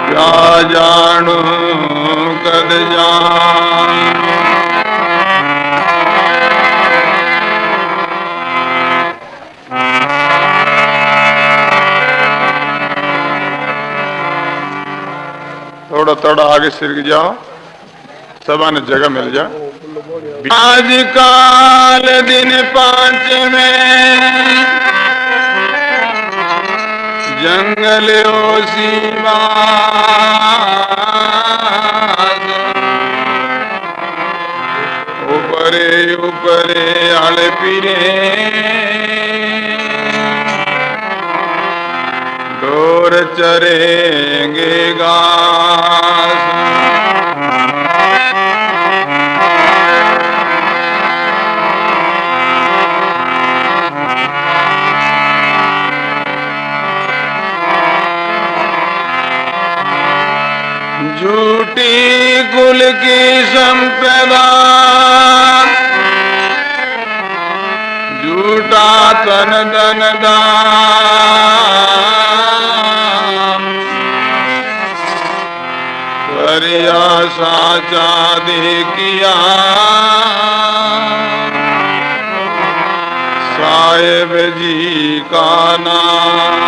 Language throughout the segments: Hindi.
क्या जानू कद जान। थोड़ा थोड़ा आगे सिर जाओ, सभा ने जगह मिल जा। आज काल दिन 5 में जंगल ओसीमा ऊपरे ऊपरे आल पीरे डोर चरेंगे घास। झूठी कुल की संपदा झूठा तन धन दान करिया साचा देखिया साहेब जी का नाम।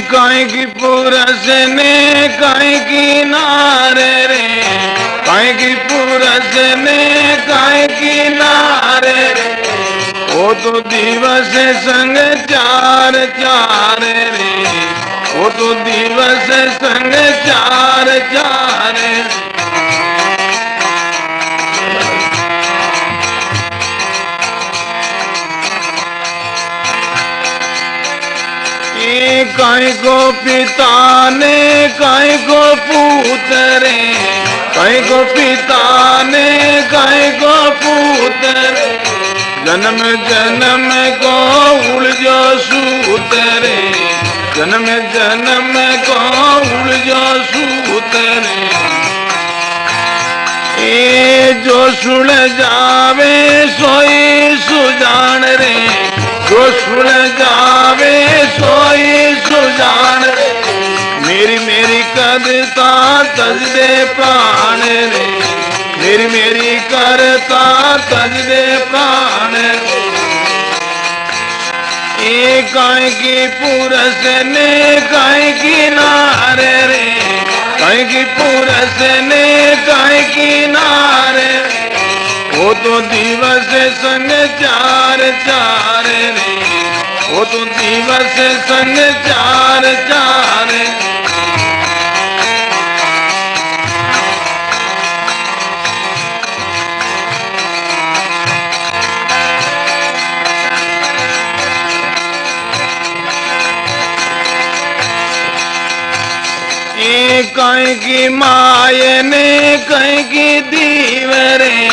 काई की पुरस ने काई की नारे रे, काई की पुरस ने काई की नारे रे। वो तो दिवस संग चार चार रे, वो तो दिवस संग चार चार। काई को पिता ने काई को पुत्र, काई को पिता ने काई को पुत्र। जन्म जन्म को उलझो सूत्र, जन्म जन्म को उलझो सूत्र। ए जो सुन जावे सोई सुजान रे, जो सुन जावे सोई सुजान रे। मेरी मेरी करता तज दे प्राण रे, मेरी मेरी करता तज दे प्राण रे। ए काई की पुरस ने काई की नारे रे, काई की पुरस ने काई की नारे। वो तो दिवस संग चार चार रे, वो तो दिवस संग चार चार। काई की माये ने काई की दीवरे,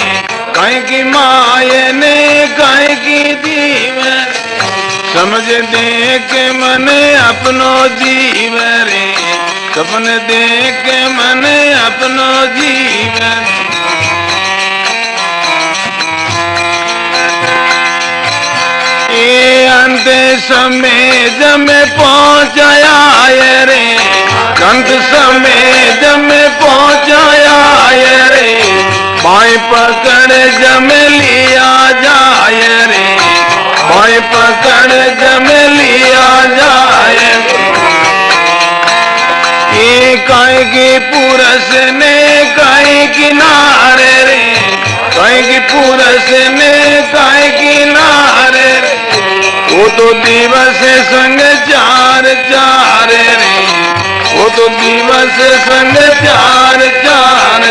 काई की माये ने काई की दीवरे। समझ देख मन अपनो जीवरे, सपन देख मन अपनो जीवरे। ये अंत समय जब पहुंचाया रे, अंत समय जब पहुंचाया रे। बाएं पकड़ जम लिया जाए रे, बाएं पकड़ जम लिया जाए। ये काई की पुरस ने काई किनारे रे, काई की पुरस ने काई किनारे रे। वो तो दिवस संग तो दिवस संग चार चार।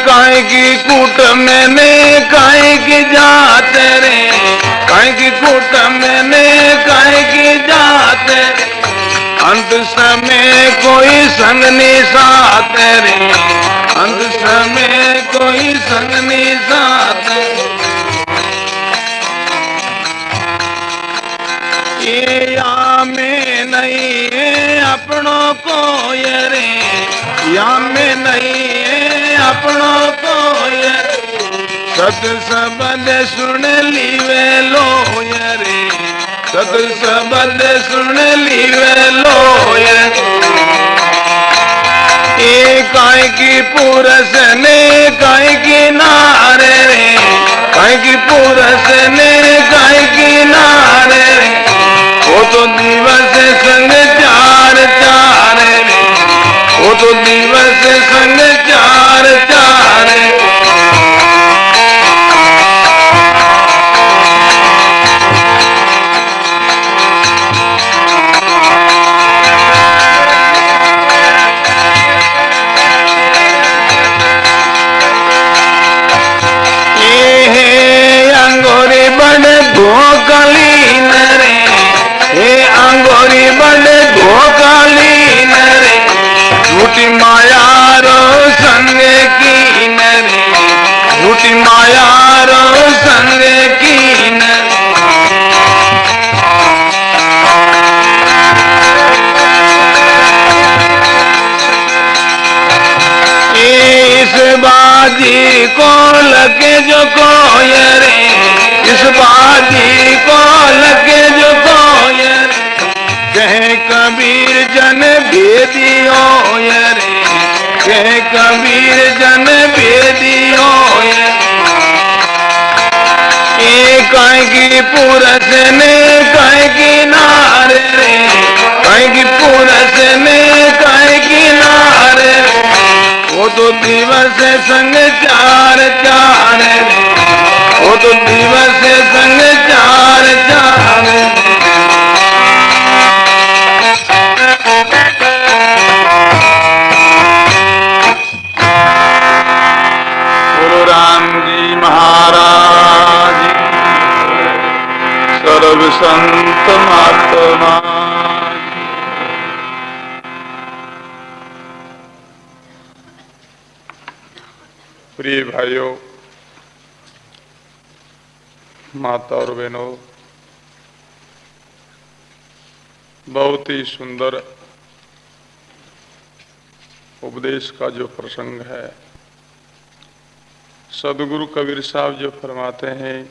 काय की कूट मैंने काय की जात रे, काय की कूट मैंने काय की जात। अंत समय कोई संग नहीं साथ रे, अंत समय कोई संग नहीं साथ। ये या में नहीं है अपनों को ये रे, या में नहीं है अपनों को ये। सत सबद सुन लीवे लो ये रे, सत सबद सुन लीवे लो ये। काय की पुरस ने काय की नारे रे, काय की पुरस ने काय की नारे रे। वो तो दिवस संग चार चार रे, वो तो दिवस संग चार चार। ये अंगोरी बड़ धोकली नरे, हे अंगोरी बड़ धोकली नरे। झूठी माया रो संग की नरे, झूठी माया रो संग की नरे। इस बाजी को लगे जो कोयरे, इस बाजी को लगे जो कोयरे। कहे कबीर जन भेदियो रे, कहे कबीर जन भेदियो रे। काय की पुरस ने काय की नारे रे, काय की पुरस ने काय की नारे। वो तो दिवस संग चार चार रे, वो तो दिवस संग चार चार। गुरु राम जी महाराज, सर्व संत महात्मा। प्रिय भाइयों, माता और बहनों, बहुत ही सुंदर उपदेश का जो प्रसंग है, सदगुरु कबीर साहब जो फरमाते हैं,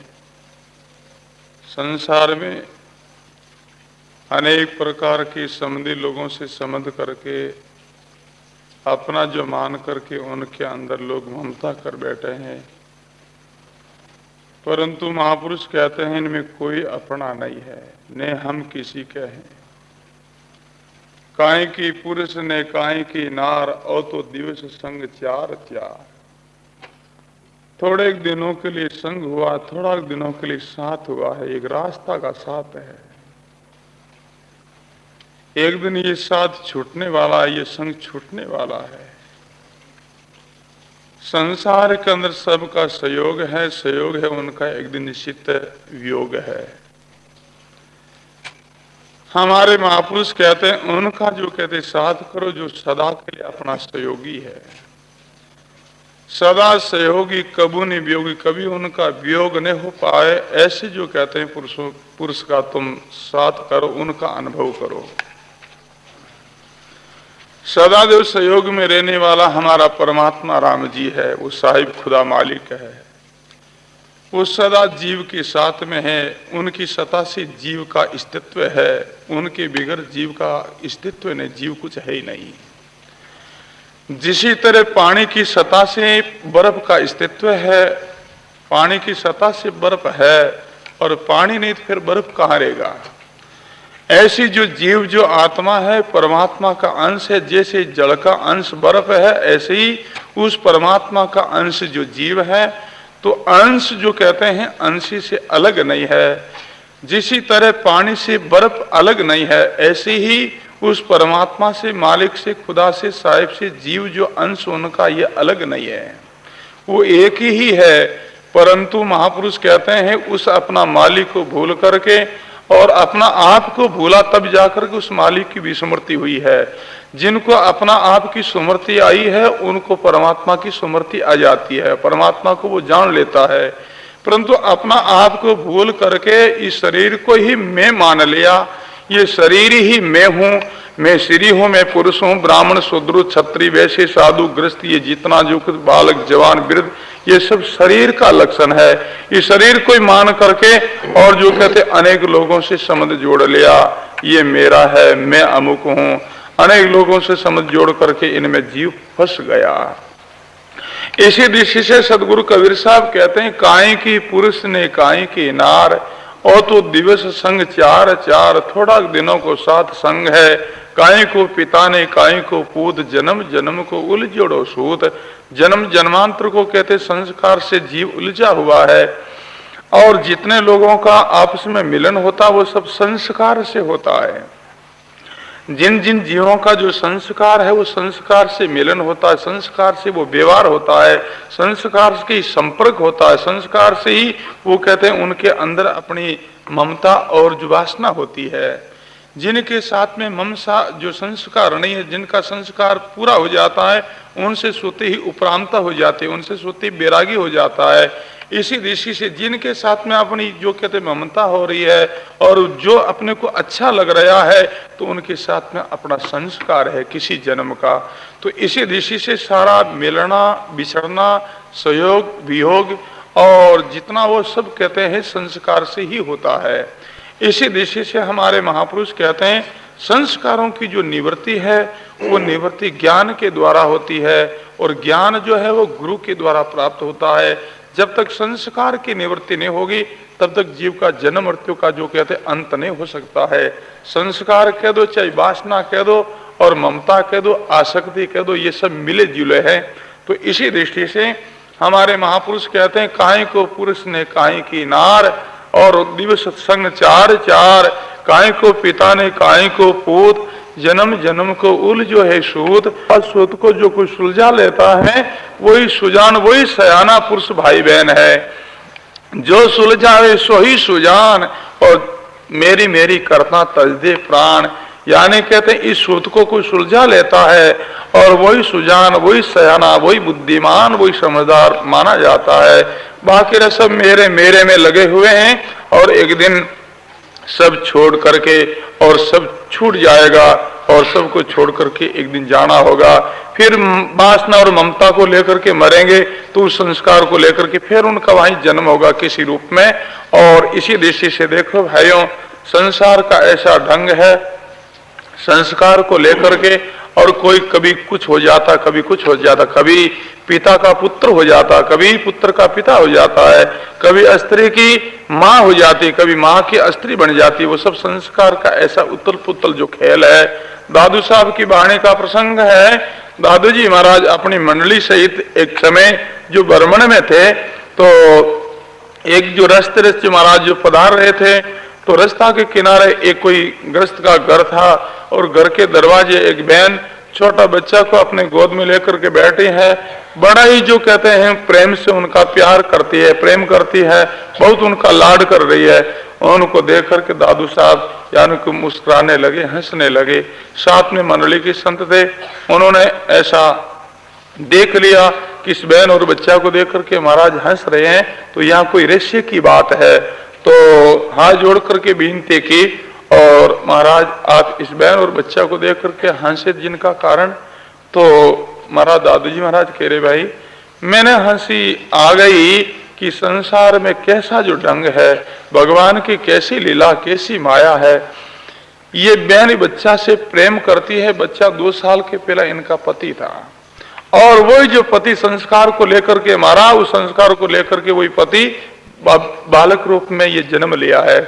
संसार में अनेक प्रकार के संबंधी लोगों से संबंध करके अपना जो मान करके उनके अंदर लोग ममता कर बैठे हैं, परंतु महापुरुष कहते हैं इनमें कोई अपना नहीं है, न हम किसी के हैं। काय की पुरुष ने काय की नार, और तो दिवस संग चार चार। थोड़े दिनों के लिए संग हुआ, थोड़ा दिनों के लिए साथ हुआ है, एक रास्ता का साथ है। एक दिन ये साथ छूटने वाला है, ये संग छूटने वाला है। संसार के अंदर सबका सहयोग है, सहयोग है उनका एक दिन निश्चित वियोग है। हमारे महापुरुष कहते हैं उनका जो कहते साथ करो जो सदा के लिए अपना सहयोगी है। सदा सहयोगी कबू नहीं वियोगी, कभी उनका वियोग नहीं हो पाए, ऐसे जो कहते हैं पुरुष का तुम साथ करो, उनका अनुभव करो। सदादेव सहयोग में रहने वाला हमारा परमात्मा राम जी है, वो साहिब खुदा मालिक है, वो सदा जीव के साथ में है। उनकी सत्ता से जीव का अस्तित्व है, उनके बिगड़ जीव का अस्तित्व नहीं, जीव कुछ है ही नहीं। जिसी तरह पानी की सतह से बर्फ का अस्तित्व है, पानी की सतह से बर्फ है, और पानी नहीं तो फिर बर्फ कहाँ रहेगा। ऐसी जो जीव जो आत्मा है परमात्मा का अंश है, जैसे जल का अंश बर्फ है, ऐसे ही उस परमात्मा का अंश जो जीव है, तो अंश जो कहते हैं अंशी से अलग नहीं है। जिसी तरह पानी से बर्फ अलग नहीं है, ऐसे ही उस परमात्मा से, मालिक से, खुदा से, साहिब से जीव जो अंश उनका ये अलग नहीं है, वो एक ही है। परंतु महापुरुष कहते हैं उस अपना मालिक को भूल करके और अपना आप को भूला, तब जाकर के उस मालिक की विस्मृति हुई है। जिनको अपना आप की स्मृति आई है उनको परमात्मा की स्मृति आ जाती है, परमात्मा को वो जान लेता है। परंतु अपना आप को भूल करके इस शरीर को ही मैं मान लिया, ये शरीर ही मैं हूँ, मैं स्त्री हूँ, मैं पुरुष हूँ, ब्राह्मण, शूद्र, क्षत्रिय, वैश्य, साधु, गृहस्थ, ये जितना जो कुछ बालक, जवान, वृद्ध, ये सब शरीर का लक्षण है। इस शरीर को ही मान करके और जो कहते अनेक लोगों से संबंध जोड़ लिया, ये मेरा है, मैं अमुक हूँ, अनेक लोगों से संबंध जोड़ करके इनमें जीव फंस गया। इसी दृष्टि से सदगुरु कबीर साहब कहते हैं, काई की पुरुष ने काई की नार, और तो दिवस संग चार चार, थोड़ा दिनों को साथ संग है। काई को पिता ने काई को पूत, जन्म जन्म को उलझोड़ो सूत। जन्म जन्मांतर को कहते संस्कार से जीव उलझा हुआ है, और जितने लोगों का आपस में मिलन होता वो सब संस्कार से होता है। जिन जिन जीवों का जो संस्कार है वो संस्कार से मिलन होता है, संस्कार से वो व्यवहार होता है, संस्कार से ही संपर्क होता है, संस्कार से ही वो कहते हैं उनके अंदर अपनी ममता और जो वासना होती है। जिनके साथ में ममता जो संस्कार नहीं है, जिनका संस्कार पूरा हो जाता है, उनसे सोते ही उपरांता हो जाते हैं, उनसे सोते ही बैरागी हो जाता है। इसी दृष्टि से जिनके साथ में अपनी जो कहते ममता हो रही है और जो अपने को अच्छा लग रहा है, तो उनके साथ में अपना संस्कार है किसी जन्म का। तो इसी दृष्टि से सारा मिलना, बिछड़ना, सहयोग, वियोग और जितना वो सब कहते हैं संस्कार से ही होता है। इसी दृष्टि से हमारे महापुरुष कहते हैं संस्कारों की जो निवृत्ति है वो निवृत्ति ज्ञान के द्वारा होती है, और ज्ञान जो है वो गुरु के द्वारा प्राप्त होता है। जब तक संस्कार की निवृत्ति नहीं होगी तब तक जीव का जन्म मृत्यु का जो कहते अंत नहीं हो सकता है। संस्कार कह दो, चाहे वासना कह दो और ममता कह दो, आसक्ति कह दो, ये सब मिले जुले हैं। तो इसी दृष्टि से हमारे महापुरुष कहते हैं, काहे को पुरुष ने काहे की नार, और दिवस संग चार चार, काहे को पिता ने काहे को पूत, जन्म जन्म को उल जो है सूत। और सूत को जो कोई सुलझा लेता है वही सुजान, वही सयाना पुरुष भाई बहन है। जो सुलझावे सो ही सुजान, और मेरी मेरी करता तज दे प्राण। यानी कहते हैं इस सूत को कोई सुलझा लेता है और वही सुजान, वही सयाना, वही बुद्धिमान, वही समझदार माना जाता है। बाकी सब मेरे मेरे में लगे हुए हैं, और एक दिन सब छोड़ करके और सब छूट जाएगा, और सबको छोड़ करके एक दिन जाना होगा। फिर वासना और ममता को लेकर के मरेंगे, तो उस संस्कार को लेकर के फिर उनका वहीं जन्म होगा किसी रूप में। और इसी दृष्टि से देखो भाइयों, संसार का ऐसा ढंग है संस्कार को लेकर के, और कोई कभी कुछ हो जाता, कभी कुछ हो जाता, कभी पिता का पुत्र हो जाता, कभी पुत्र का पिता हो जाता है, कभी स्त्री की माँ हो जाती, कभी माँ की स्त्री बन जाती। वो सब संस्कार का ऐसा उतल पुतल जो खेल है। दादू साहब की वाणी का प्रसंग है। दादू जी महाराज अपनी मंडली सहित एक समय जो बर्मन में थे, तो एक जो रास्ते महाराज जो पधार रहे थे, तो रास्ता के किनारे एक कोई गृहस्थ का घर था, और घर के दरवाजे एक बहन छोटा बच्चा को अपने गोद में लेकर के बैठी है। बड़ा ही जो कहते हैं प्रेम से उनका प्यार करती है, प्रेम करती है, बहुत उनका लाड कर रही है। उनको देख करके दादू साहब यानी कि मुस्कुराने लगे, हंसने लगे। साथ में मंडली के संत थे, उन्होंने ऐसा देख लिया कि इस बहन और बच्चा को देख करके महाराज हंस रहे हैं, तो यहाँ कोई रहस्य की बात है। तो हाथ जोड़ करके विनती की, और महाराज आप इस बहन और बच्चा को देख करके हंसे जिनका कारण, तो महाराज दादू जी महाराज कह रहे भाई मैंने हंसी आ गई कि संसार में कैसा जो ढंग है, भगवान की कैसी लीला, कैसी माया है। ये बहन बच्चा से प्रेम करती है। बच्चा 2 साल के पहला इनका पति था, और वही जो पति संस्कार को लेकर के मारा, उस संस्कार को लेकर के वही पति बालक रूप में ये जन्म लिया है।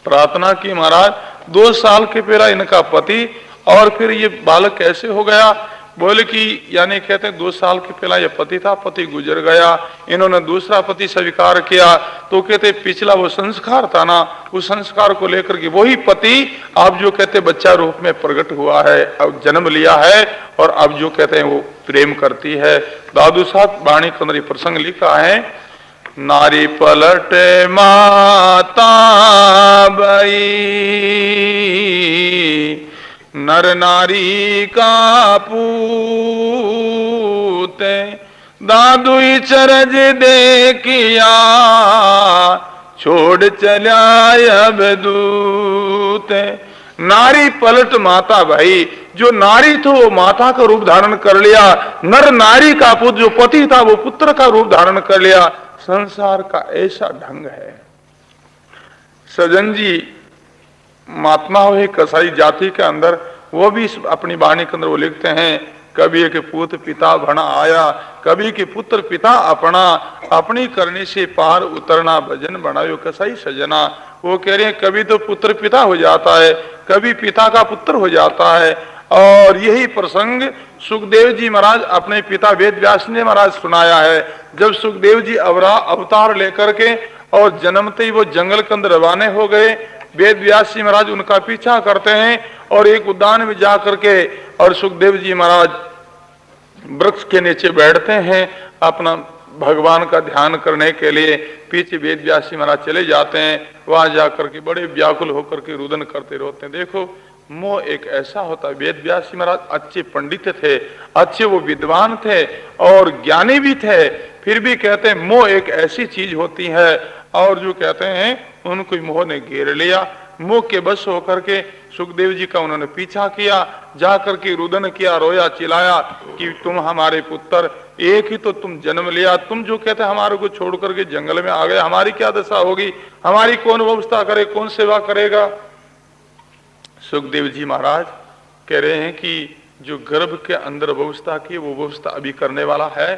प्रार्थना की महाराज 2 साल के पहला इनका पति, और फिर ये बालक कैसे हो गया। बोले कि यानी कहते हैं 2 साल के पहला यह पति था, पति गुजर गया, इन्होंने दूसरा पति स्वीकार किया, तो कहते पिछला वो संस्कार था ना, उस संस्कार को लेकर के वही पति अब जो कहते बच्चा रूप में प्रकट हुआ है, अब जन्म लिया है और अब जो कहते हैं वो प्रेम करती है। दादू साहब वाणी कंदरी प्रसंग लिखा है, नारी पलट माता बई, नर नारी का पूत, दादू चरज देखिया, छोड़ चला अब दूत। नारी पलट माता भाई, जो नारी थी वो माता का रूप धारण कर लिया, नर नारी का पुत्र जो पति था वो पुत्र का रूप धारण कर लिया। संसार का ऐसा ढंग है। सजन जी महात्मा हुए कसाई जाति के अंदर, वो भी अपनी वाणी के अंदर वो लिखते हैं, कभी के पुत्र पिता बना आया, कभी के पुत्र पिता अपना, अपनी करने से पार उतरना भजन बनायो कसाई सजना। वो कह रहे हैं कभी तो पुत्र पिता हो जाता है, कभी पिता का पुत्र हो जाता है। और यही प्रसंग सुखदेव जी महाराज अपने पिता वेद व्यास ने महाराज सुनाया है। जब सुखदेव जी अवतार लेकर के और जन्मते ही वो जंगल के अंदर रवाने हो गए, वेद व्यास जी महाराज उनका पीछा करते हैं और एक उद्यान में जा करके और सुखदेव जी महाराज वृक्ष के नीचे बैठते हैं अपना भगवान का ध्यान करने के लिए। पीछे वेद व्यास जी महाराज चले जाते हैं, वहां जाकर के बड़े व्याकुल होकर के रुदन करते रहते हैं। देखो मोह एक ऐसा होता है। वेद व्यास जी महाराज अच्छे पंडित थे, अच्छे वो विद्वान थे और ज्ञानी भी थे, फिर भी कहते हैं मोह एक ऐसी चीज होती है। और जो कहते हैं उनको मोह ने घेर लिया, मोह के बस होकर के सुखदेव जी का उन्होंने पीछा किया, जाकर के रुदन किया, रोया चिल्लाया कि तुम हमारे पुत्र, एक ही तो तुम जन्म लिया, तुम जो कहते हमारे को छोड़ करके जंगल में आ गए, हमारी क्या दशा होगी, हमारी कौन व्यवस्था करे, कौन सेवा करेगा। सुखदेव जी महाराज कह रहे हैं कि जो गर्भ के अंदर व्यवस्था की वो व्यवस्था अभी करने वाला है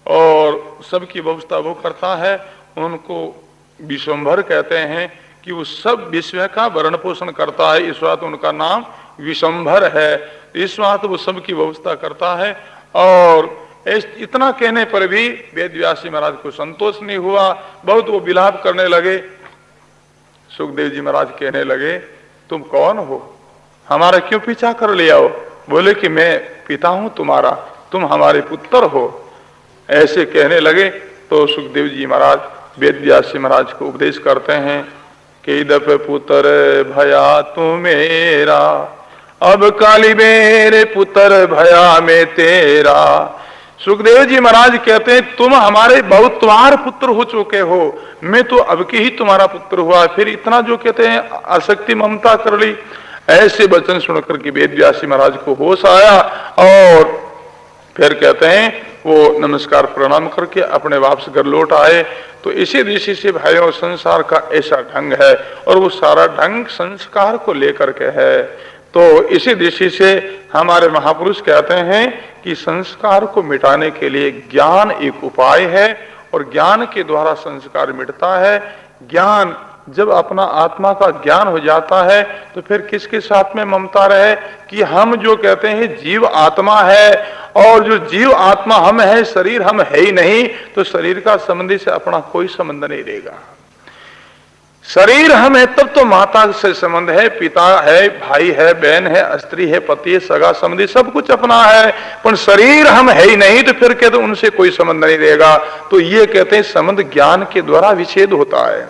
और सबकी व्यवस्था वो करता है। उनको विश्वंभर कहते हैं कि वो सब विश्व का भरण पोषण करता है, इस बात उनका नाम विश्वंभर है। इस बात वो सबकी व्यवस्था करता है। और इतना कहने पर भी वेद व्यास जी महाराज को संतोष नहीं हुआ, बहुत वो विलाप करने लगे। सुखदेव जी महाराज कहने लगे तुम कौन हो, हमारा क्यों पीछा कर लिया हो। बोले कि मैं पिता हूं तुम्हारा, तुम हमारे पुत्र हो। ऐसे कहने लगे तो सुखदेव जी महाराज वेद व्यास जी महाराज को उपदेश करते हैं कि दफ पुत्र भया तू मेरा, अब काली मेरे पुत्र भया में तेरा। सुखदेव जी महाराज कहते हैं तुम हमारे बहुत तुम्हारे पुत्र हो चुके हो, मैं तो अब के ही तुम्हारा पुत्र हुआ, फिर इतना जो कहते हैं आसक्ति ममता कर ली। ऐसे वचन सुनकर के वेद व्यास जी महाराज को होश आया और फिर कहते हैं वो नमस्कार प्रणाम करके अपने वापस घर लौट आए। तो इसी दृष्टि से भाइयों संसार का ऐसा ढंग है और वो सारा ढंग संस्कार को लेकर के है। तो इसी दृष्टि से हमारे महापुरुष कहते हैं कि संस्कार को मिटाने के लिए ज्ञान एक उपाय है और ज्ञान के द्वारा संस्कार मिटता है। ज्ञान जब अपना आत्मा का ज्ञान हो जाता है तो फिर किसके साथ में ममता रहे कि हम जो कहते हैं जीव आत्मा है और जो जीव आत्मा हम है, शरीर हम है ही नहीं, तो शरीर का संबंधी से अपना कोई संबंध नहीं रहेगा। शरीर हम है तब तो माता से संबंध है, पिता है, भाई है, बहन है, स्त्री है, पति है, सगा संबंधी सब कुछ अपना है, पर शरीर हम है ही नहीं तो फिर कहते उनसे कोई संबंध नहीं रहेगा। तो ये कहते हैं संबंध ज्ञान के द्वारा विच्छेद होता है,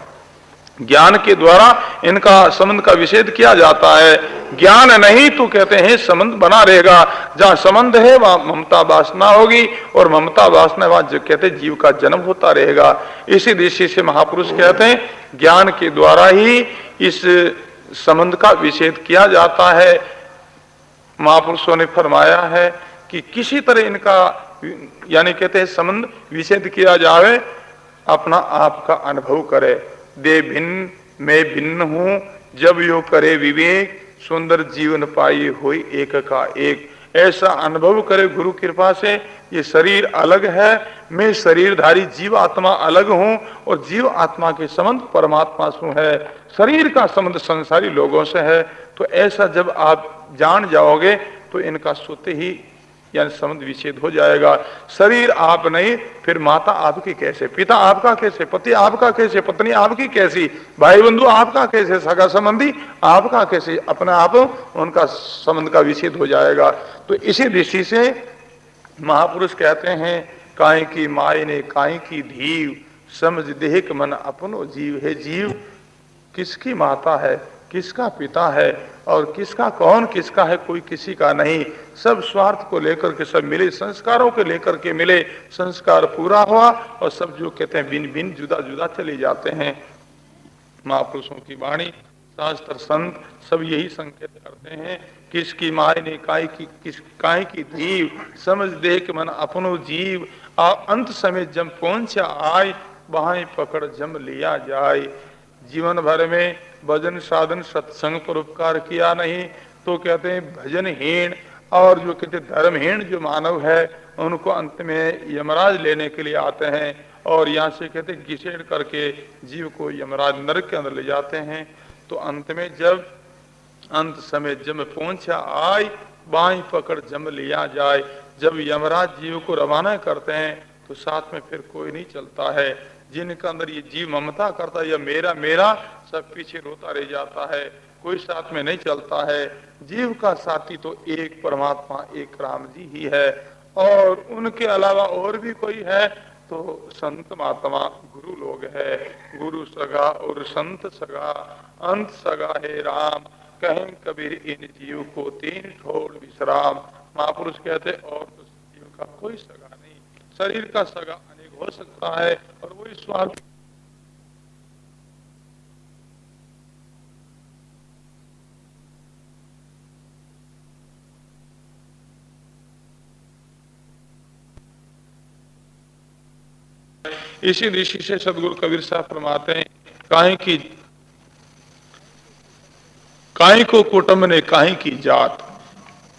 ज्ञान के द्वारा इनका संबंध का विच्छेद किया जाता है। ज्ञान नहीं तो कहते हैं संबंध बना रहेगा। जहां संबंध है वहां ममता वासना होगी और ममता वासना वहां जो कहते हैं जीव का जन्म होता रहेगा। इसी दृष्टि से महापुरुष कहते हैं ज्ञान के द्वारा ही इस संबंध का विच्छेद किया जाता है। महापुरुषों ने फरमाया है कि किसी तरह इनका यानी कहते हैं संबंध विच्छेद किया जाए, अपना आप का अनुभव करे। दे भिन्न मैं भिन्न हूं, जब यो करे विवेक, सुंदर जीवन पाई हुई एक का एक। ऐसा अनुभव करे गुरु कृपा से, ये शरीर अलग है, मैं शरीरधारी जीव आत्मा अलग हूं और जीव आत्मा के संबंध परमात्मा से है, शरीर का संबंध संसारी लोगों से है। तो ऐसा जब आप जान जाओगे तो इनका सोते ही यानी संबंध विच्छेद हो जाएगा। शरीर आप नहीं, फिर माता आपकी कैसे, पिता आपका कैसे, पति आपका कैसे, पत्नी आपकी कैसी, भाई बंधु आपका कैसे, सगा संबंधी आपका कैसे, अपने आप उनका संबंध का विच्छेद हो जाएगा। तो इसी दृष्टि से महापुरुष कहते हैं, काहे की माय ने काहे की धीव, समझ देख मन अपनो जीव। है जीव किसकी माता है, किसका पिता है, और किसका कौन किसका है, कोई किसी का नहीं। सब स्वार्थ को लेकर के सब मिले, संस्कारों को लेकर के मिले, संस्कार पूरा हुआ और सब जो कहते हैं भिन्न भिन्न जुदा जुदा चले जाते हैं। महापुरुषों की वाणी, शास्त्र, संत सब यही संकेत करते हैं, किसकी माय ने काय की धीव, समझ देख मन अपनो जीव। अंत समय जब पहुंचा आय, बाहें पकड़ जम लिया जाए। जीवन भर में भजन साधन सत्संग पर उपकार किया नहीं तो कहते हैं भजनहीन और जो कहते धर्महीन जो मानव है उनको अंत में यमराज लेने के लिए आते हैं और यहाँ से कहते घिसेड़ करके जीव को यमराज नरक के अंदर ले जाते हैं। तो अंत में जब अंत समय जब पहुंचा आय, बाई पकड़ जम लिया जाए। जब यमराज जीव को रवाना करते हैं तो साथ में फिर कोई नहीं चलता है। जिनके अंदर ये जीव ममता करता है या मेरा मेरा, सब पीछे रोता रह जाता है, कोई साथ में नहीं चलता है। जीव का साथी तो एक परमात्मा, एक राम जी ही है, और उनके अलावा और भी कोई है तो संत महात्मा गुरु लोग है। गुरु सगा और संत सगा, अंत सगा है राम, कहें कबीर इन जीव को तीन ठोर विश्राम। महापुरुष कहते और तो जीव का कोई सगा नहीं, शरीर का सगा अनेक हो सकता है और वही स्वार्थ इसी दृष्टि से सदगुरु कबीर साहब फरमाते हैं, काहे को कुटुंब ने काहे की जात।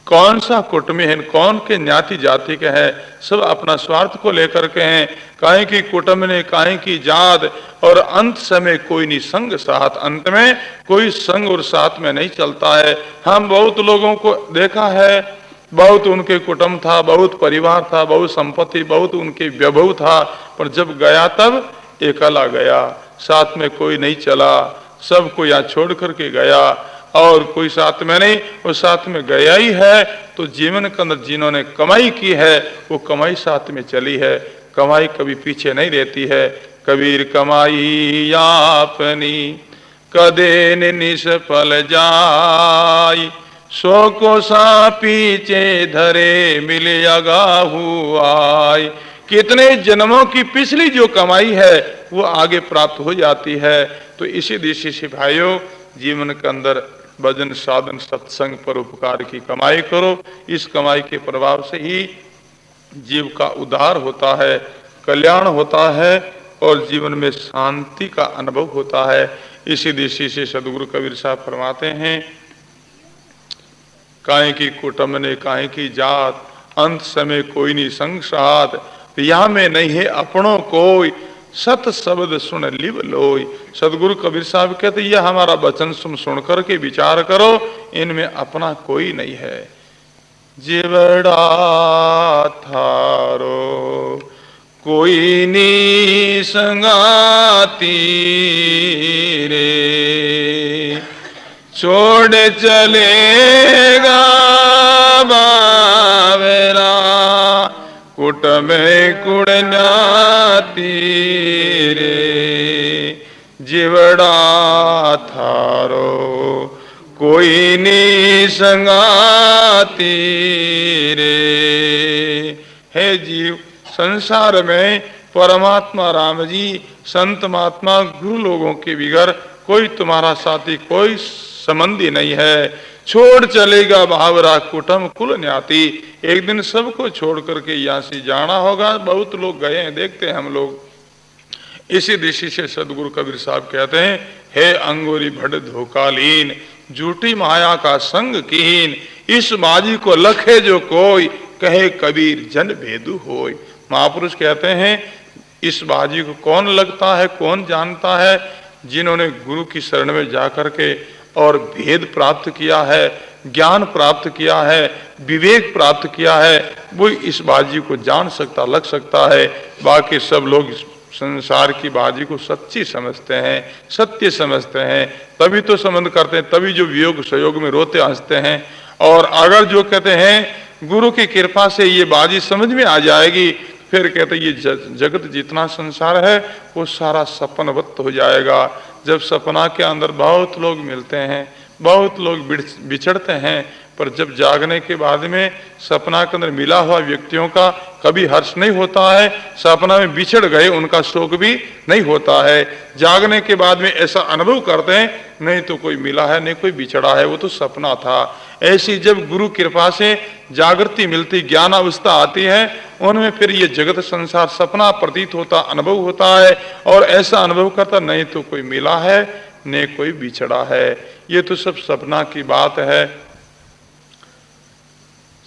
कौन सा कुटुंब है, कौन के ज्ञाति जाति के हैं, सब अपना स्वार्थ को लेकर के हैं। काहे की कुटुंब ने काहे की जात, और अंत समय कोई नहीं संग साथ, अंत में कोई संग और साथ में नहीं चलता है। हम बहुत लोगों को देखा है, बहुत उनके कुटुंब था, बहुत परिवार था, बहुत संपत्ति, बहुत उनके वैभव था, पर जब गया तब अकेला गया, साथ में कोई नहीं चला, सबको यहाँ छोड़ करके गया और कोई साथ में नहीं, वो साथ में गया ही है। तो जीवन के अंदर जिन्होंने कमाई की है वो कमाई साथ में चली है, कमाई कभी पीछे नहीं रहती है। कबीर कमाई आपनी कदे निष्फल जाई, सो को सा पीछे धरे मिले अगाहू आय। कितने जन्मों की पिछली जो कमाई है वो आगे प्राप्त हो जाती है। तो इसी दृष्टि से भाइयों, जीवन के अंदर भजन साधन सत्संग पर उपकार की कमाई करो। इस कमाई के प्रभाव से ही जीव का उद्धार होता है, कल्याण होता है और जीवन में शांति का अनुभव होता है। इसी दृष्टि से सदगुरु कबीर साहब फरमाते हैं, काहे की कुटुंब ने काहे की जात, अंत समय कोई नहीं संग साथ, या में नहीं है अपनों कोई, सत शब्द सुन लिव लोई। सदगुरु कबीर साहब कहते यह हमारा वचन सुन करके विचार करो, इनमें अपना कोई नहीं है। जीवड़ा थारो कोई नी संगाती रे, छोड़ चलेगा बावेरा, कुट में कुड़नाती रे। जीवड़ा थारो कोई नी संगाती रे। हे जीव, संसार में परमात्मा राम जी, संत महात्मा गुरु लोगों के बिगर कोई तुम्हारा साथी, कोई संबंधी नहीं है। छोड़ चलेगा भावरा कुटुंब कुल न्याती, एक दिन सबको छोड़ करके यहाँ से जाना होगा। बहुत लोग गए हैं, देखते हैं हम लोग। इसी दृष्टि से सदगुरु कबीर साहब कहते हैं, हे अंगूरी भड़ धोखालीन, झूठी माया का संग कीन, इस बाजी को लखे जो कोई, कहे कबीर जन भेदु होय। महापुरुष कहते हैं इस बाजी को कौन लगता है, कौन जानता है? जिन्होंने गुरु की शरण में जाकर के और भेद प्राप्त किया है, ज्ञान प्राप्त किया है, विवेक प्राप्त किया है, वो इस बाजी को जान सकता, लग सकता है। बाकी सब लोग संसार की बाजी को सच्ची समझते हैं, सत्य समझते हैं, तभी तो संबंध करते हैं, तभी जो वियोग संयोग में रोते हंसते हैं। और अगर जो कहते हैं गुरु की कृपा से ये बाजी समझ में आ जाएगी, फिर कहते ये जगत जितना संसार है वो सारा सपनवत हो जाएगा। जब सपना के अंदर बहुत लोग मिलते हैं, बहुत लोग बिछड़ते हैं, पर जब जागने के बाद में सपना के अंदर मिला हुआ व्यक्तियों का कभी हर्ष नहीं होता है, सपना में बिछड़ गए उनका शोक भी नहीं होता है। जागने के बाद में ऐसा अनुभव करते हैं, नहीं तो कोई मिला है, नहीं कोई बिछड़ा है, वो तो सपना था। ऐसी जब गुरु कृपा से जागृति मिलती, ज्ञान अवस्था आती है, उनमें फिर ये जगत संसार सपना प्रतीत होता, अनुभव होता है। और ऐसा अनुभव करता, नहीं तो कोई मिला है, नहीं कोई बिछड़ा है, ये तो सब सपना की बात है।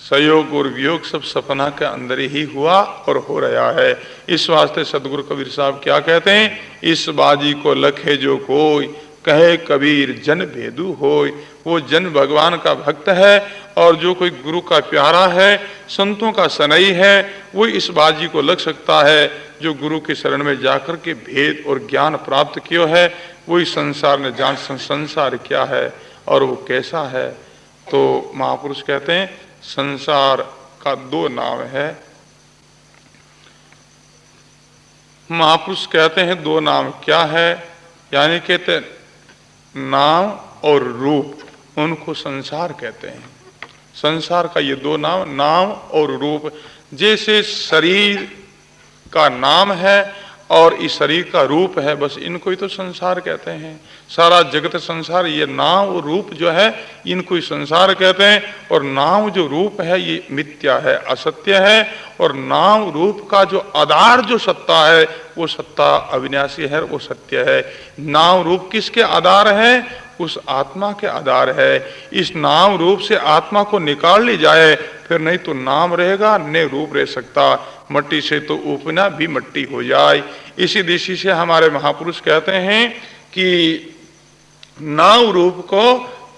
संयोग और वियोग सब सपना के अंदर ही हुआ और हो रहा है। इस वास्ते सदगुरु कबीर साहब क्या कहते हैं, इस बाजी को लखे जो कोई, कहे कबीर जन भेदू होय। वो जन भगवान का भक्त है, और जो कोई गुरु का प्यारा है, संतों का सनई है, वो इस बाजी को लग सकता है। जो गुरु के शरण में जाकर के भेद और ज्ञान प्राप्त किया है, वही संसार ने जान संसार क्या है और वो कैसा है। तो महापुरुष कहते हैं संसार का दो नाम है। महापुरुष कहते हैं दो नाम क्या है, यानी कहते नाम और रूप, उनको संसार कहते हैं। संसार का ये दो नाम, नाम और रूप। जैसे शरीर का नाम है और इस शरीर का रूप है, बस इनको ही तो संसार कहते हैं। सारा जगत संसार, ये नाम और रूप जो है इनको ही संसार कहते हैं। और नाम जो रूप है ये मिथ्या है, असत्य है। और नाम रूप का जो आधार जो सत्ता है, वो सत्ता अविनाशी है, वो सत्य है। नाम रूप किसके आधार है, उस आत्मा के आधार है। इस नाम रूप से आत्मा को निकाल ली जाए, फिर नहीं तो नाम रहेगा, न रूप रह सकता। मट्टी से तो उपना भी मट्टी हो जाए। इसी दृष्टि से हमारे महापुरुष कहते हैं कि नाम रूप को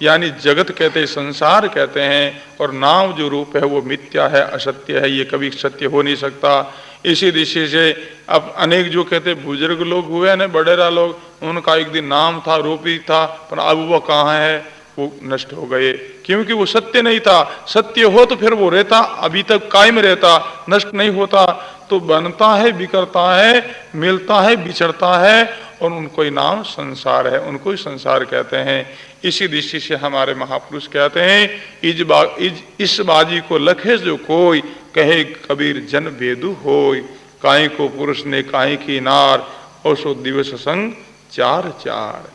यानी जगत कहते हैं, संसार कहते हैं, और नाम जो रूप है वो मिथ्या है, असत्य है, ये कभी सत्य हो नहीं सकता। इसी दृष्टि से अब अनेक जो कहते बुजुर्ग लोग हुए ना, बड़ेरा लोग, उनका एक दिन नाम था, रूप ही था, पर अब वो कहाँ है, वो नष्ट हो गए, क्योंकि वो सत्य नहीं था। सत्य हो तो फिर वो रहता, अभी तक कायम रहता, नष्ट नहीं होता। तो बनता है, बिखरता है, मिलता है, बिछड़ता है, और उनको ही नाम संसार है, उनको ही संसार कहते हैं। इसी दृष्टि से हमारे महापुरुष कहते हैं इस बाजी को लखे जो कोई, कहे कबीर जन भेदू होय। काई को पुरुष ने काई की नार, और सो दिवस संग चार चार।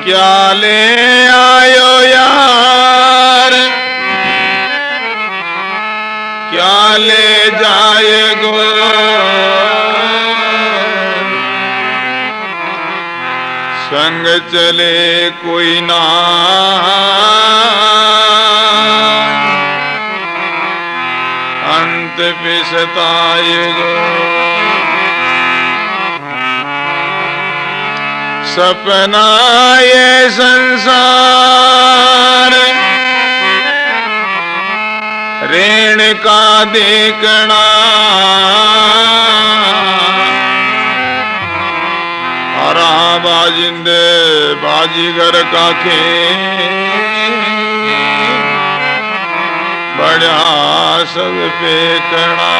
क्या ले आयो यार, क्या ले जाएगो, संग चले कोई ना, अंत पिसताएगो। सपना ये संसार ऋण का देखना, हरा बाजिंदे बाजीगर का खेल, बड़ा सब फेंकना।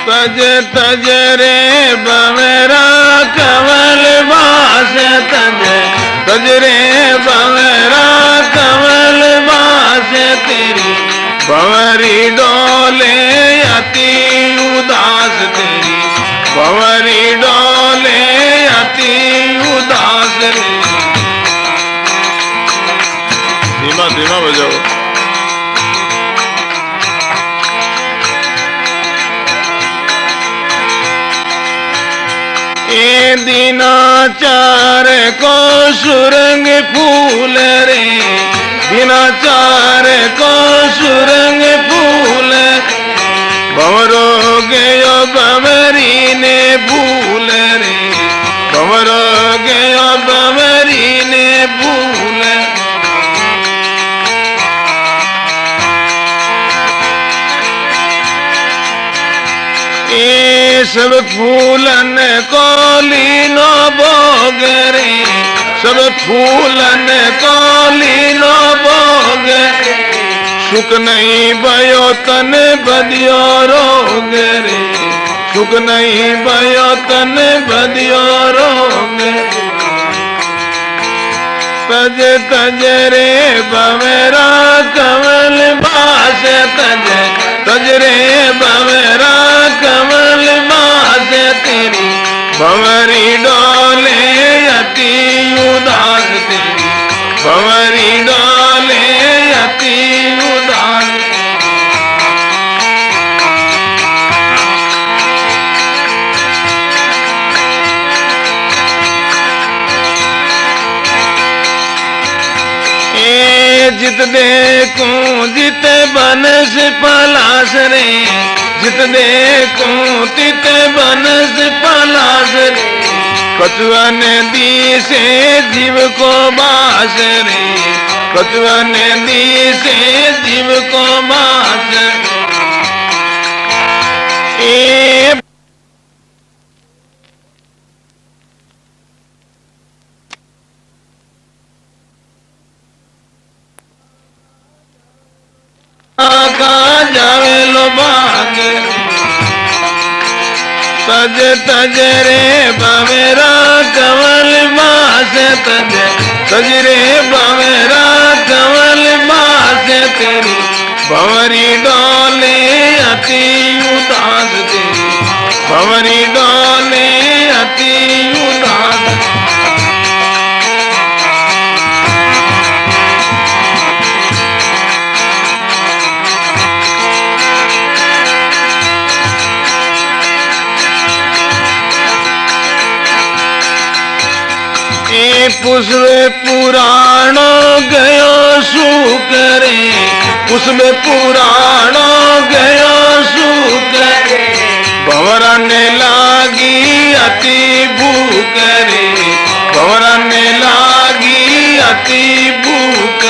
तज तज रे बमेरा कमल बास तज तज रे बमेरा कमल बास तेरी भंवरी डोले अति उदास तेरी भंवरी डोले अति उदास रे। धीमा धीमा बजाओ। ए दीनाचार को सुरंग फूल रे दीनाचार को सुरंग फूल भंवरो गयो भंवरी ने भूल रे भंवरो गयो भंवरी ने भूल। ए सब फूलन को लीनो भोग रे सब फूलन को लीनो भोग सुख नहीं भयो तन बदियो रोग रे सुख नहीं भयो तन बदियो रोग। तज तज रे बमेरा कमल बास तज तज रे बमेरा कमल बास तेरी भंवरी डोले अति उदास तेरी भंवरी डोले अति उदास। जित देखूं जित बनस पलास रे जित देखूं तित बनस पलास रे कछुअन दी से जीव को बास रे कछुअन दी से जीव को बास। ए जावे लो बाग तज तज रे बमेरा कमल बास तज तज रे बमेरा कमल बास तेरी भंवरी डोले अति उदास तेरी भंवरी डोले अति उदास। पुष्प पुराणो गयो सुख रे पुष्प पुराणो गयो सुख रे भंवरा ने लागी अति भूख रे भंवरा ने लागी अति भूख।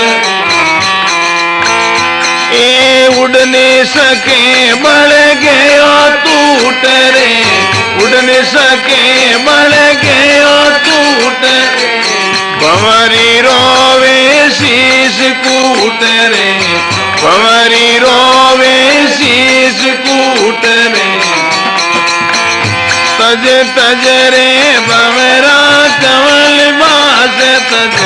ए उड़ नहीं सके बढ़ गयो टूट रे उड़ नहीं सके बढ़ गयो टूट भंवरी रोवे शीश कूट रे भंवरी रोवे शीश कूट रे। तज तज रे बमेरा कमल बास तज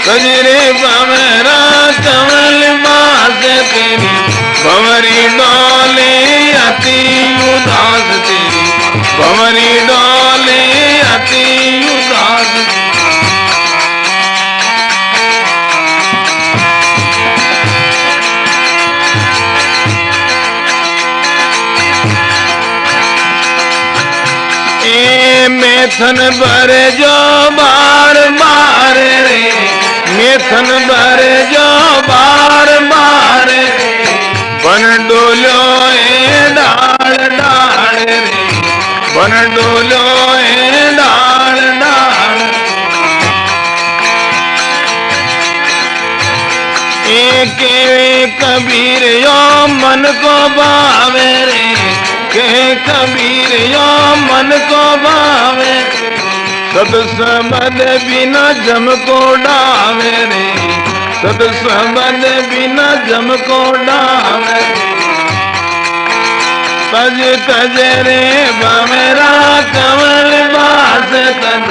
तज रे बमेरा कमल बास तेरी भंवरी डोले अति उदास तेरी भंवरी डोले अति उदास। मेथन भर जो बार बार रे मेथन भर जो बार बार बन डोलो ए डाल डाल रे बन डोलो ए डाल डाल। एक कबीर यो मन को भावे रे के कबीर यो मन को भावे सत्संबंध बिना जम को डावे रे सत्संबंध बिना जम को डावे। तज तज रे भंवरा कमल बास तज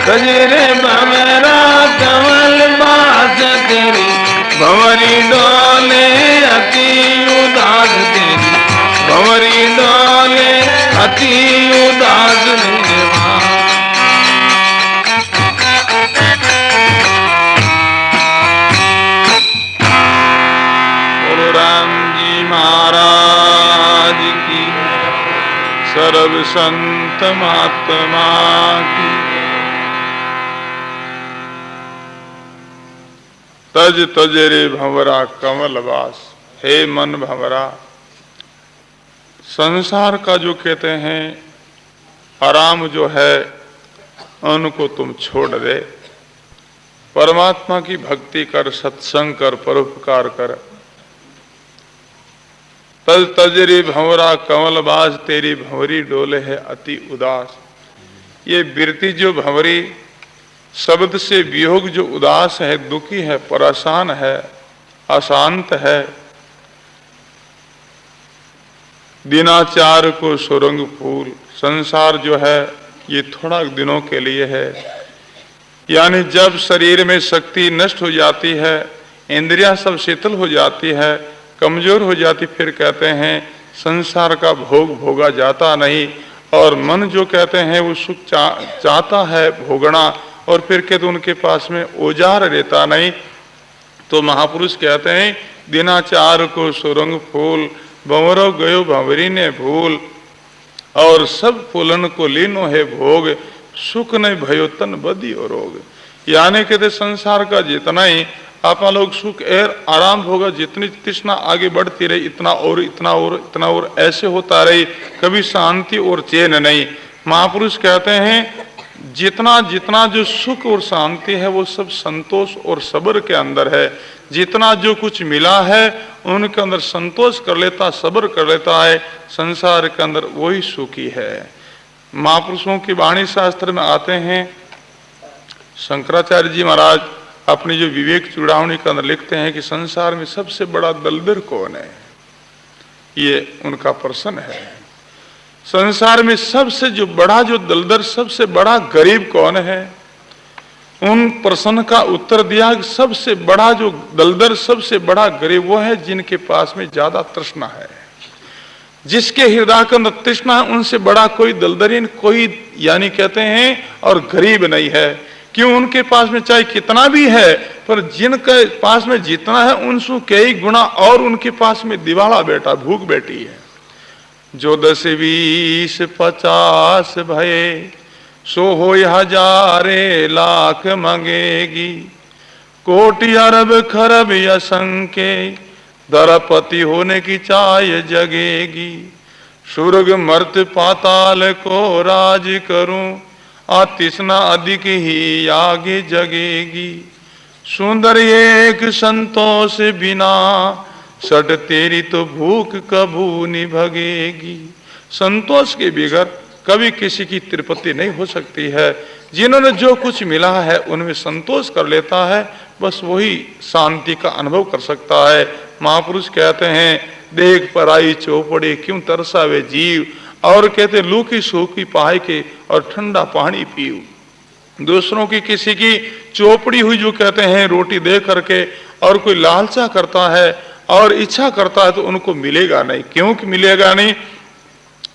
तज रे भंवरा कमल बास तेरी भंवरी डोले अति उदास तेरी भंवरी डोले अति उदास रे माँ। बोलो राम जी महाराज की, सर्व संत महात्मा की। तज तज रे भंवरा कमल वास, हे मन भंवरा, संसार का जो कहते हैं आराम जो है उनको तुम छोड़ दे, परमात्मा की भक्ति कर, सत्संग कर, परोपकार कर। तज तज रे भंवरा कमल बास, तेरी भंवरी डोले है अति उदास। ये बिरती जो भंवरी शब्द से वियोग जो उदास है, दुखी है, परेशान है, अशांत है। दिनाचार को सुरंग फूल, संसार जो है ये थोड़ा दिनों के लिए है, यानी जब शरीर में शक्ति नष्ट हो जाती है, इंद्रियां सब शीतल हो जाती है, कमजोर हो जाती, फिर कहते हैं संसार का भोग भोगा जाता नहीं, और मन जो कहते हैं वो सुख चाहता है भोगना, और फिर कहते उनके पास में औजार रहता नहीं। तो महापुरुष कहते हैं दिनाचार को सुरंग फूल, भंवरो गयो भंवरी ने भूल, और सब फूलन को लीनो है भोग, सुख नहीं भयो तन बदी और रोग। यानी कहते संसार का जितना ही आप लोग सुख और आराम होगा, जितनी तृष्णा आगे बढ़ती रही, इतना और इतना और इतना और ऐसे होता रही, कभी शांति और चैन नहीं। महापुरुष कहते हैं जितना जितना जो सुख और शांति है वो सब संतोष और सब्र के अंदर है। जितना जो कुछ मिला है उनके अंदर संतोष कर लेता, सब्र कर लेता है, संसार के अंदर वही सुखी है। महापुरुषों की वाणी शास्त्र में आते हैं, शंकराचार्य जी महाराज अपनी जो विवेक चूड़ामणि के अंदर लिखते हैं कि संसार में सबसे बड़ा दलदर कौन है, ये उनका प्रश्न है। संसार में सबसे जो बड़ा जो दलदर, सबसे बड़ा गरीब कौन है? उन प्रश्न का उत्तर दिया कि सबसे बड़ा जो दलदर, सबसे बड़ा गरीब वो है जिनके पास में ज्यादा तृष्णा है, जिसके हृदय के अंदर तृष्णा है, उनसे बड़ा कोई दलदरीन कोई यानी कहते हैं और गरीब नहीं है। क्यों? उनके पास में चाहे कितना भी है, पर जिनके पास में जितना है उनसे कई गुना और उनके पास में दिवाला बेटा भूख बैठी है। जो 10 20 50 भये, सो हो हजारे लाख मंगेगी, कोटि अरब खरब असंख्य, दरपति होने की चाय जगेगी। स्वर्ग मर्त पाताल को राज करूं, तृष्णा अधिक ही आगे जगेगी। सुंदर एक संतोष बिना, सट तेरी तो भूख कभू निभगेगी। संतोष के बगैर कभी किसी की तृप्ति नहीं हो सकती है। जिन्होंने जो कुछ मिला है उनमें संतोष कर लेता है, बस वही शांति का अनुभव कर सकता है। महापुरुष कहते हैं देख पराई चौपड़े क्यों तरसावे जीव, और कहते लू की सूखी पाए के और ठंडा पानी पीऊ। दूसरों की किसी की चौपड़ी हुई जो कहते हैं रोटी दे करके और कोई लालचा करता है और इच्छा करता है तो उनको मिलेगा नहीं। क्यों कि मिलेगा नहीं?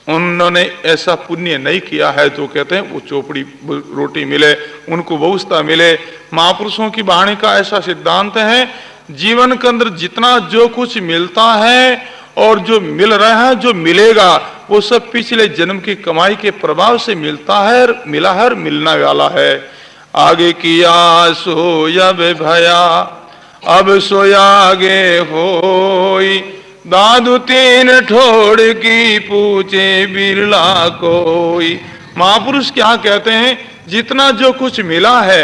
उन्होंने ऐसा पुण्य नहीं किया है जो कहते हैं वो चौपड़ी रोटी मिले, उनको व्यवस्था मिले। महापुरुषों की वाणी का ऐसा सिद्धांत है, जीवन के अंदर जितना जो कुछ मिलता है और जो मिल रहा है, जो मिलेगा वो सब पिछले जन्म की कमाई के प्रभाव से मिलता है, मिला है, मिलने वाला है। आगे किया सोया भया, अब सोया आगे होई, दादू 3 ठोड़ की पूछे बिरला कोई। महापुरुष क्या कहते हैं? जितना जो कुछ मिला है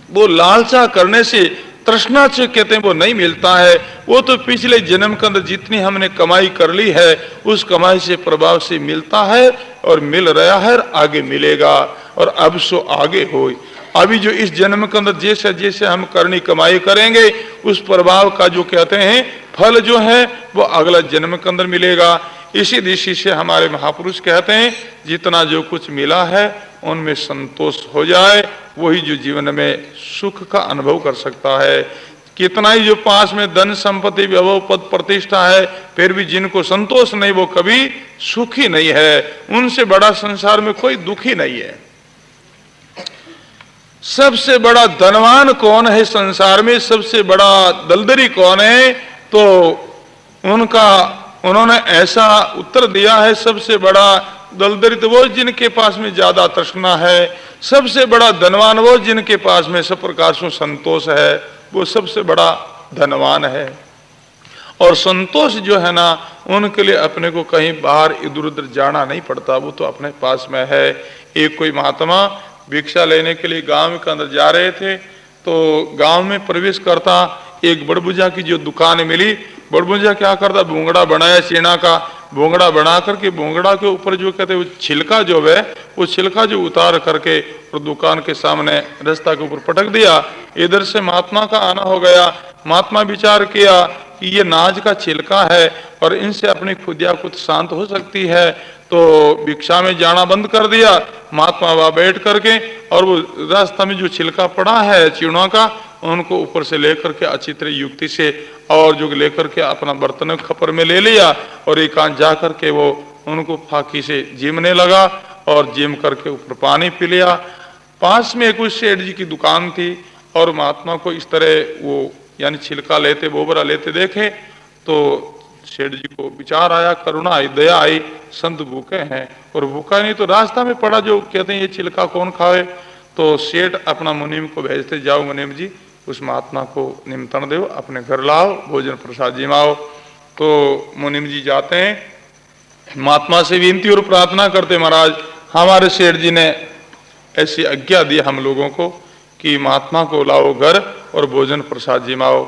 वो लालसा करने से, तृष्णा से कहते हैं वो नहीं मिलता है। वो तो पिछले जन्म के अंदर जितनी हमने कमाई कर ली है उस कमाई से प्रभाव से मिलता है और मिल रहा है, आगे मिलेगा। और अब सो आगे होई, अभी जो इस जन्म के अंदर जैसे जैसे हम करनी कमाई करेंगे उस प्रभाव का जो कहते हैं फल जो है वो अगला जन्म के अंदर मिलेगा। इसी दृष्टि से हमारे महापुरुष कहते हैं जितना जो कुछ मिला है उनमें संतोष हो जाए, वही जो जीवन में सुख का अनुभव कर सकता है। कितना ही जो पास में धन संपत्ति वैभव पद प्रतिष्ठा है, फिर भी जिनको संतोष नहीं वो कभी सुखी नहीं है। उनसे बड़ा संसार में कोई दुखी नहीं है। सबसे बड़ा धनवान कौन है संसार में, सबसे बड़ा दलदरी कौन है, तो उन्होंने ऐसा उत्तर दिया है, सबसे बड़ा दलदरी तो वो जिनके पास में ज्यादा तृष्णा है, सबसे बड़ा धनवान वो जिनके पास में सब प्रकार से संतोष है, वो सबसे बड़ा धनवान है। और संतोष जो है ना, उनके लिए अपने को कहीं बाहर इधर उधर जाना नहीं पड़ता, वो तो अपने पास में है। एक कोई महात्मा भिक्षा लेने के लिए गांव के अंदर जा रहे थे, तो गांव में प्रवेश करता एक बड़बुजा की जो दुकान मिली। बड़बुजा क्या करता, भूंगड़ा बनाया चीना का, भूंगड़ा बना करके भूंगड़ा के ऊपर जो कहते वो छिलका जो है, वो छिलका जो उतार करके और दुकान के सामने रास्ता के ऊपर पटक दिया। इधर से महात्मा का आना हो गया। महात्मा विचार किया कि ये नाज का छिलका है और इनसे अपनी खुदिया कुछ शांत हो सकती है, तो भिक्षा में जाना बंद कर दिया। महात्मा वहां बैठ करके और वो रास्ता में जो छिलका पड़ा है चीणों का, उनको ऊपर से लेकर के अच्छी तरह युक्ति से और जो लेकर के अपना बर्तन खपर में ले लिया और एकांत जा करके वो उनको फाकी से जीमने लगा और जीम करके ऊपर पानी पी लिया। पास में एक सेठ जी की दुकान थी और महात्मा को इस तरह वो यानी छिलका लेते बोबरा लेते देखे, तो सेठ जी को विचार आया, करुणा आई, दया आई, संत भूखे हैं और भूखा नहीं तो रास्ता में पड़ा जो कहते हैं ये छिलका कौन खाए। तो सेठ अपना मुनीम को भेजते, जाओ मुनीम जी उस महात्मा को निमंत्रण दो, अपने घर लाओ, भोजन प्रसाद जिमाओ। तो मुनीम जी जाते हैं, महात्मा से विनती और प्रार्थना करते, महाराज हमारे सेठ जी ने ऐसी आज्ञा दी हम लोगों को कि महात्मा को लाओ घर और भोजन प्रसाद जिमाओ।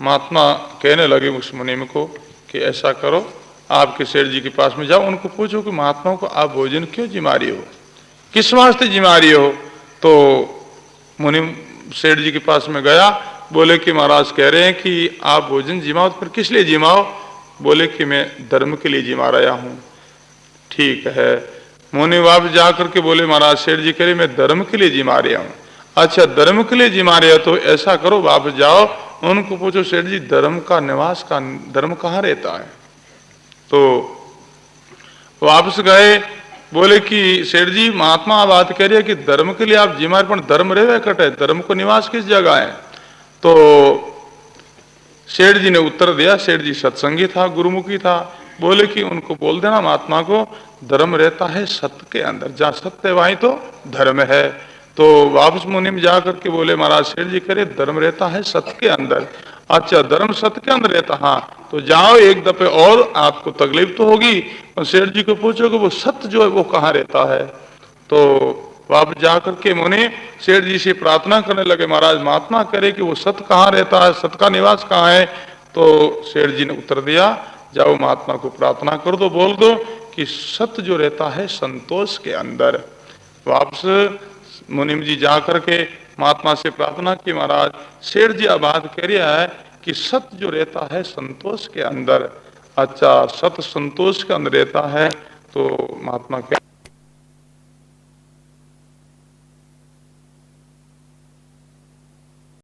महात्मा कहने लगे उस मुनीम को कि ऐसा करो, आपके सेठ जी के पास में जाओ, उनको पूछो कि महात्मा को आप भोजन क्यों जिमा रही हो, किस वास्ते जिमा रही हो। तो मुनीम सेठ जी के पास में गया, बोले कि महाराज कह रहे हैं कि आप भोजन जिमाओ, तो फिर किस लिए जिमाओ। बोले कि मैं धर्म के लिए जिमा रहा हूँ। ठीक है। मुनि वापस जा करके बोले महाराज सेठ जी कह रहे मैं धर्म के लिए जिमा रहा हूँ। अच्छा धर्म के लिए जिमा रहे हो, तो ऐसा करो वापस जाओ, उनको पूछो सेठ जी धर्म का निवास का धर्म कहाँ रहता है। तो वापस गए, बोले कि सेठ जी महात्मा बात कह रही है कि धर्म के लिए आप जिमा, पर धर्म रहे कटे, धर्म को निवास किस जगह है। तो सेठ जी ने उत्तर दिया, सेठ जी सत्संगी था, गुरुमुखी था, बोले कि उनको बोल देना महात्मा को धर्म रहता है सत्य के अंदर, जहाँ सत्य है वहीं तो धर्म है। तो वापस मुनिम जा करके बोले महाराज सेठ जी करे धर्म रहता है सत्य के अंदर। अच्छा धर्म सत्य के अंदर रहता, हाँ तो जाओ एक दफे और आपको तकलीफ तो होगी, और सेठ जी को पूछो कि वो सत्य जो है वो कहाँ रहता है। तो वापस जा करके मुनि सेठ जी से प्रार्थना करने लगे, महाराज महात्मा करे कि वो सत्य कहाँ रहता है, सत्य का निवास कहाँ है। तो सेठ जी ने उत्तर दिया, जाओ महात्मा को प्रार्थना कर दो, बोल दो कि सत्य जो रहता है संतोष के अंदर। वापस मुनिम जी जा करके महात्मा से प्रार्थना की, महाराज सेठ जी अब बात कह रहा है कि सत्य जो रहता है संतोष के अंदर। अच्छा सत्य संतोष के अंदर रहता है, तो महात्मा क्या